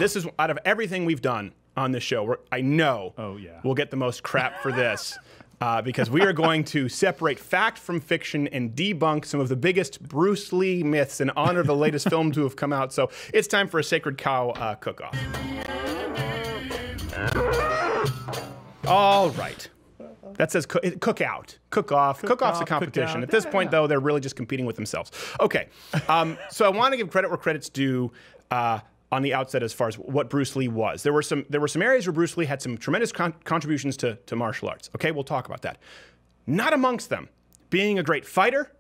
This is, out of everything we've done on this show, I know we'll get the most crap for this. Because we are going to separate fact from fiction and debunk some of the biggest Bruce Lee myths in honor of the latest film to have come out. So it's time for a Sacred Cow cook-off. All right. That says cook-out. Cook-off. Cook-off's a competition. At this point, though, they're really just competing with themselves. Okay. So I want to give credit where credit's due. On the outset, as far as what Bruce Lee was, there were some areas where Bruce Lee had some tremendous contributions to martial arts. Okay, we'll talk about that. Not amongst them being a great fighter,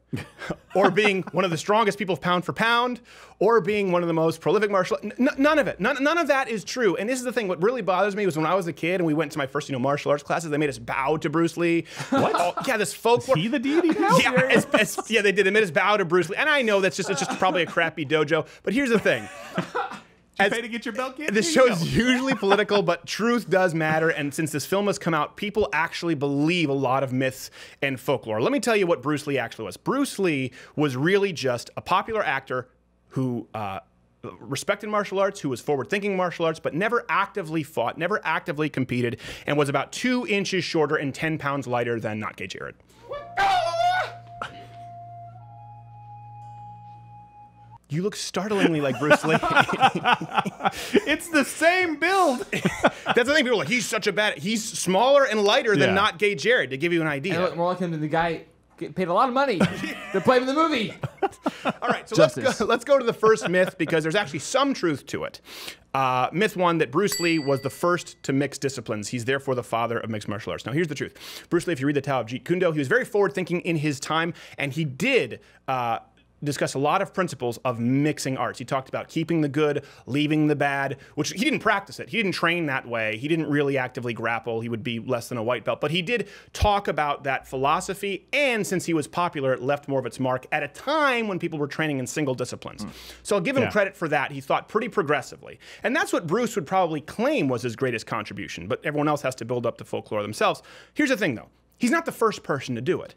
or being one of the strongest people pound for pound, or being one of the most prolific martial. None of it. None of that is true. And this is the thing. What really bothers me was when I was a kid and we went to my first, martial arts classes. They made us bow to Bruce Lee. What? Oh, yeah, this folklore. Is he the deity now? Yeah, yeah, they did. They made us bow to Bruce Lee. And I know it's just probably a crappy dojo. But here's the thing. Did you pay to get your belt, kid? This show is usually political, but truth does matter. And since this film has come out, people actually believe a lot of myths and folklore. Let me tell you what Bruce Lee actually was. Bruce Lee was really just a popular actor who respected martial arts, who was forward-thinking martial arts, but never actively fought, never actively competed, and was about 2 inches shorter and 10 pounds lighter than Not Gay Jared. You look startlingly like Bruce Lee. It's the same build. That's the thing. People are like, he's such a bad... He's smaller and lighter than Not Gay Jared, to give you an idea. I look more like him than the guy paid a lot of money to play in the movie. All right, so let's go to the first myth, because there's actually some truth to it. Myth 1, that Bruce Lee was the first to mix disciplines. He's therefore the father of mixed martial arts. Now, here's the truth. Bruce Lee, if you read the Tao of Jeet Kune Do, he was very forward-thinking in his time, and he did... discuss a lot of principles of mixing arts. He talked about keeping the good, leaving the bad, which he didn't practice it. He didn't train that way. He didn't really actively grapple. He would be less than a white belt. But he did talk about that philosophy, and since he was popular, it left more of its mark at a time when people were training in single disciplines. So I'll give him credit for that. He thought pretty progressively. And that's what Bruce would probably claim was his greatest contribution, but everyone else has to build up the folklore themselves. Here's the thing, though. He's not the first person to do it.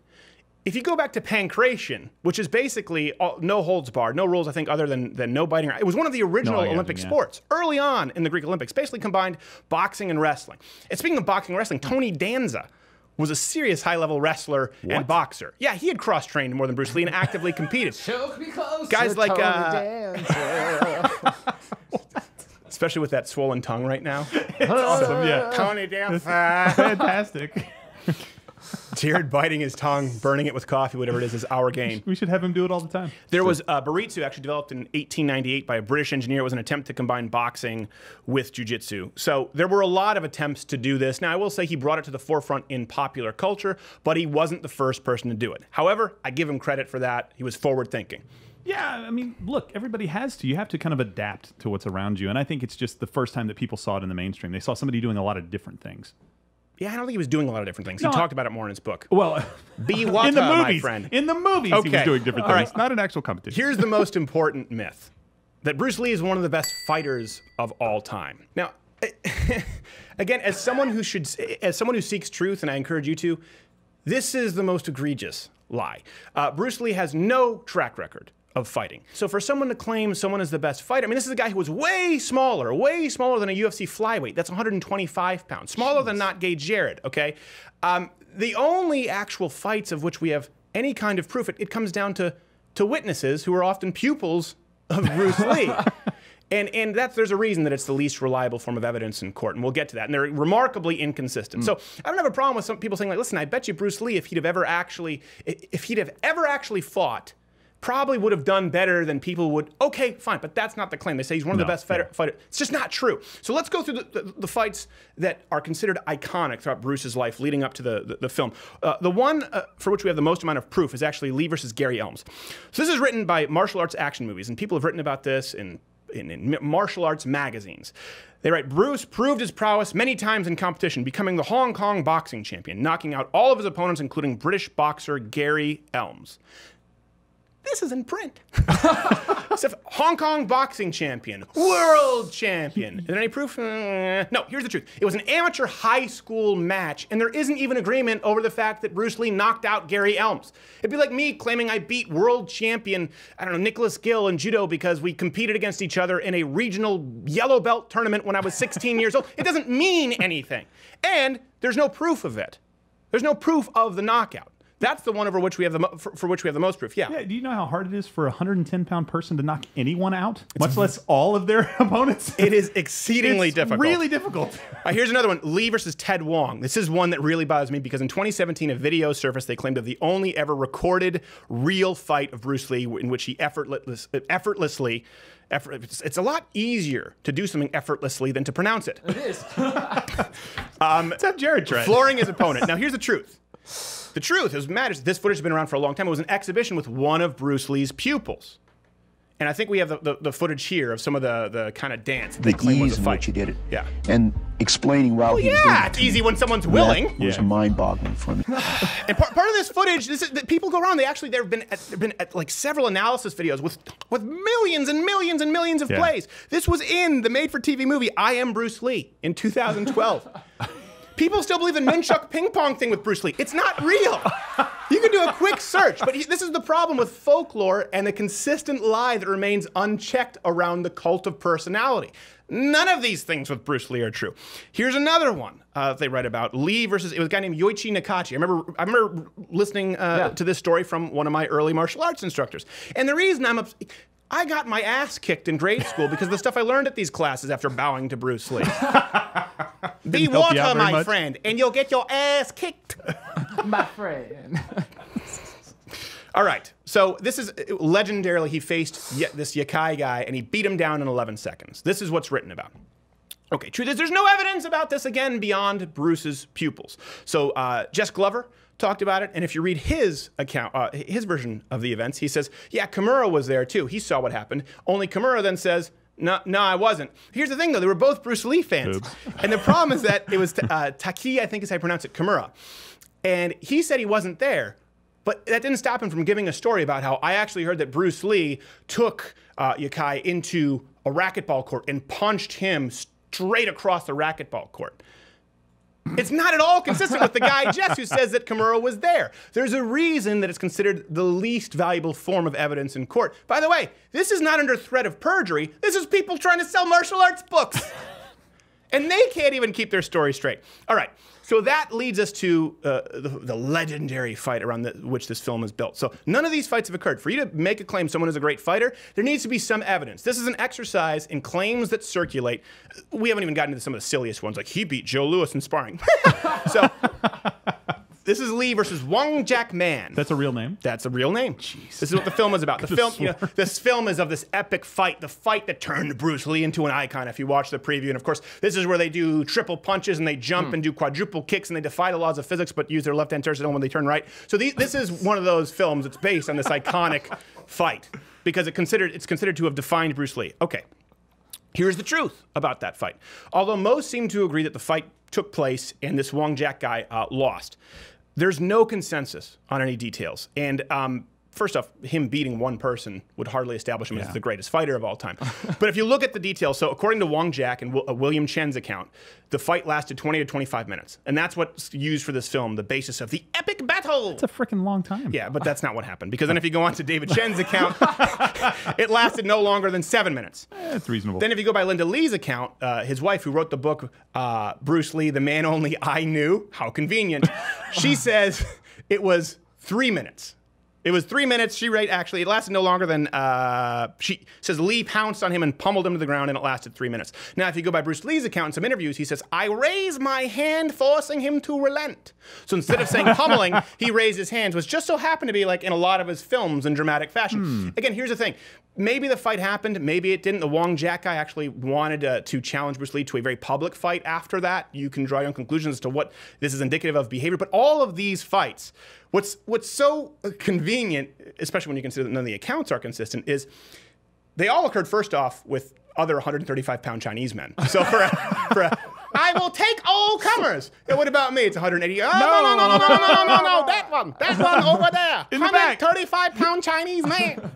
If you go back to pancration, which is basically no holds barred, no rules, I think, other than no biting. It was one of the original Olympic sports early on in the Greek Olympics, basically combined boxing and wrestling. And speaking of boxing and wrestling, Tony Danza was a serious high-level wrestler and boxer. Yeah, he had cross-trained more than Bruce Lee and actively competed. Choke me closer, guys like Danza. especially with that swollen tongue right now. Awesome, yeah. Tony Danza. Fantastic. Jared biting his tongue, burning it with coffee, whatever it is our game. We should have him do it all the time. There was Baritsu, actually developed in 1898 by a British engineer. It was an attempt to combine boxing with jiu-jitsu. So there were a lot of attempts to do this. Now, I will say he brought it to the forefront in popular culture, but he wasn't the first person to do it. However, I give him credit for that. He was forward-thinking. Yeah, I mean, look, everybody has to. You have to kind of adapt to what's around you. And I think it's just the first time that people saw it in the mainstream. They saw somebody doing a lot of different things. Yeah, I don't think he was doing a lot of different things. He talked about it more in his book. Well, Biwata, in the movies, my friend. In the movies, he was doing different things. Not an actual competition. Here's the most important myth: that Bruce Lee is one of the best fighters of all time. Now, again, as someone who seeks truth, and I encourage you to, this is the most egregious lie. Bruce Lee has no track record of fighting. So for someone to claim someone is the best fighter, I mean, this is a guy who was way smaller than a UFC flyweight. That's 125 pounds. Smaller than Not Gay Jared, okay? The only actual fights of which we have any kind of proof, it comes down to witnesses who are often pupils of Bruce Lee. And there's a reason that it's the least reliable form of evidence in court, and we'll get to that. And they're remarkably inconsistent. So I don't have a problem with some people saying, like, listen, I bet you Bruce Lee, if he'd have ever actually fought, probably would have done better than people would. Okay, fine, but that's not the claim. They say he's one of the best fighters. It's just not true. So let's go through the fights that are considered iconic throughout Bruce's life leading up to the film. The one for which we have the most amount of proof is actually Lee versus Gary Elms. So this is written by martial arts action movies, and people have written about this in martial arts magazines. They write, Bruce proved his prowess many times in competition, becoming the Hong Kong boxing champion, knocking out all of his opponents, including British boxer Gary Elms. This is in print. Hong Kong boxing champion, world champion. Is there any proof? No, here's the truth. It was an amateur high school match, and there isn't even agreement over the fact that Bruce Lee knocked out Gary Elms. It'd be like me claiming I beat world champion, I don't know, Nicholas Gill in judo because we competed against each other in a regional yellow belt tournament when I was 16 years old. It doesn't mean anything. And there's no proof of it. There's no proof of the knockout. That's the one over which we have for which we have the most proof. Yeah. Yeah. Do you know how hard it is for a 110-pound person to knock anyone out, much less all of their opponents? It is exceedingly difficult. Really difficult. Here's another one: Lee versus Ted Wong. This is one that really bothers me because in 2017, a video surfaced. They claimed of the only ever recorded real fight of Bruce Lee in which he effortlessly. It's a lot easier to do something effortlessly than to pronounce it. It is. Let's have Jared try. Flooring his opponent. Now here's the truth. The truth is, this footage has been around for a long time. It was an exhibition with one of Bruce Lee's pupils. And I think we have the footage here of some of the kind of dance. The ease in which you did it. Yeah. And explaining while he was doing it. It's easy when someone's willing. That was mind-boggling for me. And part of this footage, people go around. There have been like several analysis videos with millions and millions and millions of plays. This was in the made-for-TV movie I Am Bruce Lee in 2012. People still believe the nunchuck ping pong thing with Bruce Lee. It's not real. You can do a quick search, but this is the problem with folklore and the consistent lie that remains unchecked around the cult of personality. None of these things with Bruce Lee are true. Here's another one they write about. Lee versus, it was a guy named Yoichi Nakachi. I remember listening to this story from one of my early martial arts instructors. And the reason I got my ass kicked in grade school because of the stuff I learned at these classes after bowing to Bruce Lee. Be water, my friend, and you'll get your ass kicked. My friend. All right, so this is legendarily, he faced this Yakai guy and he beat him down in 11 seconds. This is what's written about. Okay, truth is there's no evidence about this again beyond Bruce's pupils. So Jess Glover talked about it, and if you read his account, his version of the events, he says, yeah, Kimura was there too. He saw what happened. Only Kimura then says, no, I wasn't. Here's the thing, though. They were both Bruce Lee fans. Oops. And the problem is that it was Taki, I think is how you pronounce it, Kimura. And he said he wasn't there. But that didn't stop him from giving a story about how I actually heard that Bruce Lee took Yakai into a racquetball court and punched him straight across the racquetball court. It's not at all consistent with the guy, Jess, who says that Kimura was there. There's a reason that it's considered the least valuable form of evidence in court. By the way, this is not under threat of perjury. This is people trying to sell martial arts books. And they can't even keep their story straight. All right, so that leads us to the legendary fight around which this film is built. So none of these fights have occurred. For you to make a claim someone is a great fighter, there needs to be some evidence. This is an exercise in claims that circulate. We haven't even gotten into some of the silliest ones, like he beat Joe Louis in sparring. So this is Lee versus Wong Jack Man. That's a real name? That's a real name. Jeez. This is what the film is about. The film, this film is of this epic fight, the fight that turned Bruce Lee into an icon if you watch the preview. And of course, this is where they do triple punches and they jump and do quadruple kicks and they defy the laws of physics but use their left hand turn when they turn right. So this is one of those films that's based on this iconic fight because it's considered to have defined Bruce Lee. Okay. Here's the truth about that fight. Although most seem to agree that the fight took place and this Wong Jack guy lost, there's no consensus on any details. And first off, him beating one person would hardly establish him as the greatest fighter of all time. But if you look at the details, so according to Wong Jack and William Chen's account, the fight lasted 20 to 25 minutes. And that's what's used for this film, the basis of the epic battle. It's a freaking long time. Yeah, but that's not what happened. Because then if you go on to David Chen's account, it lasted no longer than 7 minutes. That's reasonable. Then if you go by Linda Lee's account, his wife who wrote the book, Bruce Lee, The Man Only I Knew, how convenient, she says it was 3 minutes. It was 3 minutes. She actually, it lasted no longer than, she says Lee pounced on him and pummeled him to the ground and it lasted 3 minutes. Now, if you go by Bruce Lee's account in some interviews, he says, I raised my hand, forcing him to relent. So instead of saying pummeling, he raised his hands, which just so happened to be like in a lot of his films in dramatic fashion. Again, here's the thing. Maybe the fight happened, maybe it didn't. The Wong Jack guy actually wanted to challenge Bruce Lee to a very public fight after that. You can draw your own conclusions as to what this is indicative of behavior. But all of these fights, what's so convenient, especially when you consider that none of the accounts are consistent, is they all occurred first off with other 135-pound Chinese men. So for a I will take all comers. Yeah, what about me? It's 180. Oh, no. That one over there. In the back. 135-pound Chinese man.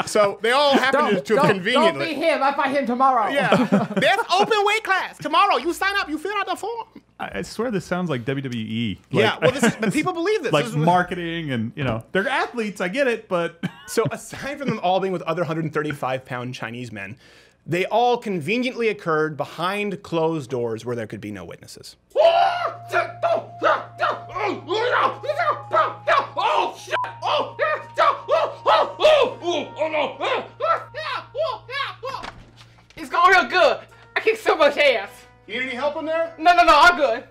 So they all happen to have conveniently. Don't be him. I fight him tomorrow. Yeah. There's open weight class. Tomorrow, you sign up. You fill out the form. I swear this sounds like WWE. Yeah, well, but people believe this. Like this marketing and, they're athletes, I get it, but... So aside from them all being with other 135-pound Chinese men, they all conveniently occurred behind closed doors where there could be no witnesses. It's going real good. I kick so much ass. You need any help in there? No, I'm good.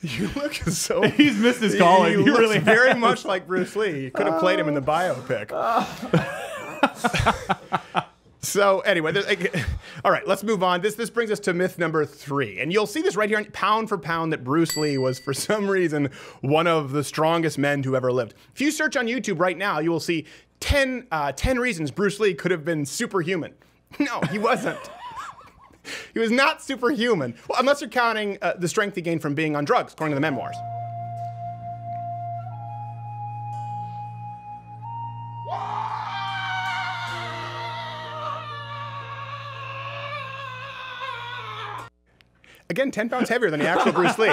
You look so... He's missed his calling. He really very has. much like Bruce Lee. You could have played him in the biopic. So anyway, all right, let's move on. This brings us to myth number 3. And you'll see this right here, pound for pound, that Bruce Lee was, for some reason, one of the strongest men to ever lived. If you search on YouTube right now, you will see 10 reasons Bruce Lee could have been superhuman. No, he wasn't. He was not superhuman. Well, unless you're counting the strength he gained from being on drugs, according to the memoirs. Again, 10 pounds heavier than the actual Bruce Lee.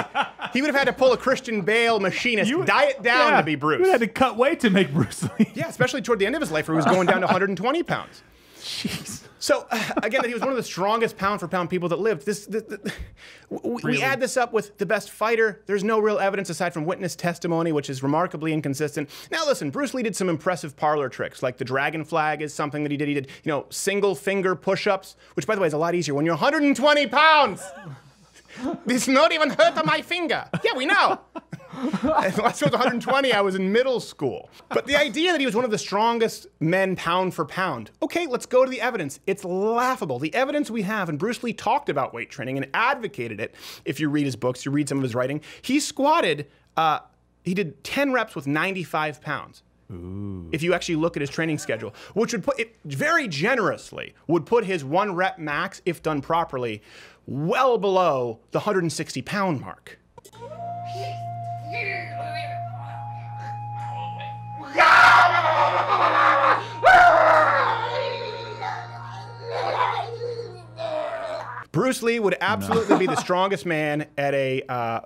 He would have had to pull a Christian Bale machinist, diet down to be Bruce. You had to cut weight to make Bruce Lee. Yeah, especially toward the end of his life where he was going down to 120 pounds. Jeez. So, again, he was one of the strongest pound-for-pound people that lived. We add this up with the best fighter. There's no real evidence aside from witness testimony, which is remarkably inconsistent. Now, listen, Bruce Lee did some impressive parlor tricks, like the dragon flag is something that he did. He did, single-finger push-ups, which, by the way, is a lot easier when you're 120 pounds. This not even hurt on my finger. Yeah, we know. Last time I was 120, I was in middle school. But the idea that he was one of the strongest men pound for pound. Okay, let's go to the evidence. It's laughable. The evidence we have, and Bruce Lee talked about weight training and advocated it. If you read his books, you read some of his writing. He squatted, he did 10 reps with 95 pounds. Ooh. If you actually look at his training schedule, which would put it very generously, would put his 1 rep max, if done properly, well below the 160-pound mark. Bruce Lee would absolutely be the strongest man at a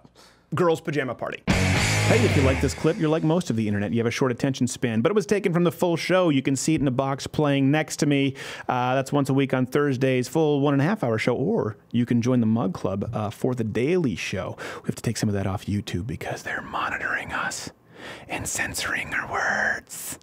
girls' pajama party. Hey, if you like this clip, you're like most of the internet. You have a short attention span, but it was taken from the full show. You can see it in a box playing next to me. That's once a week on Thursdays, full 1.5-hour show, or you can join the Mug Club for the daily show. We have to take some of that off YouTube because they're monitoring us and censoring our words.